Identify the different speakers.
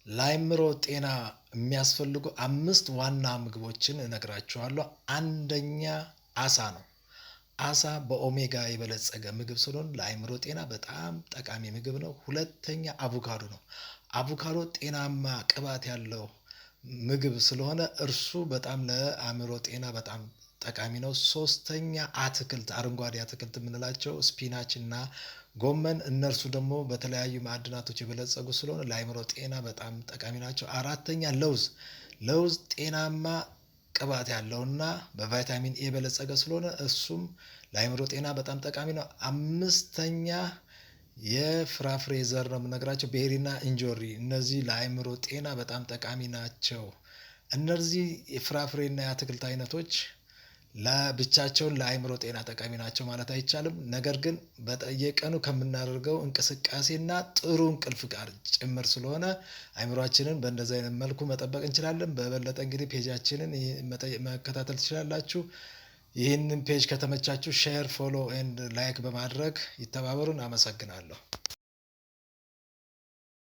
Speaker 1: ለአእምሮ ጤና የሚያስፈልጉ 5 ዋና ምግቦችን እነግራችኋለሁ። አንደኛ አሳ ነው። አሳ በኦሜጋ የበለጸገ ምግብ ስለሆነ ለአእምሮ ጤና በጣም ጠቃሚ ምግብ ነው። ሁለተኛ አቮካዶ ነው። አቮካዶ ጤናማ ቅባት ያለው ምግብ ስለሆነ እርሱ በጣም ለአእምሮ ጤና በጣም ጠቃሚ ነው። ሶስተኛ አትክልት፣ አረንጓዴ አትክልት የምንላቸው ስፒናች እና ጎመን፣ እነርሱ ደግሞ በተለያዩ ማዕድናቶች የበለጸጉ ስለሆነ ለአእምሮ ጤና በጣም ጠቃሚ ናቸው። አራተኛ ለውዝ፣ ለውዝ ጤናማ ቅባት ያለውና በቫይታሚን ኤ የበለጸገ ስለሆነ እሱም ለአእምሮ ጤና በጣም ጠቃሚ ነው። አምስተኛ የፍራፍሬ ዘር ነው የምነግራቸው፣ ቤሪና እንጆሪ። እነዚህ ለአእምሮ ጤና በጣም ጠቃሚ ናቸው። እነዚህ የፍራፍሬና የአትክልት አይነቶች ለብቻቸውን ለአእምሮ ጤና ጠቃሚ ናቸው ማለት አይቻልም። ነገር ግን በየቀኑ ከምናደርገው እንቅስቃሴና ጥሩ እንቅልፍ ጋር ጭምር ስለሆነ አእምሯችንን በእንደዚህ አይነት መልኩ መጠበቅ እንችላለን። በበለጠ እንግዲህ ፔጃችንን መከታተል ትችላላችሁ። ይህንን ፔጅ ከተመቻችሁ ሼር፣ ፎሎ ኤንድ ላይክ በማድረግ ይተባበሩን። አመሰግናለሁ።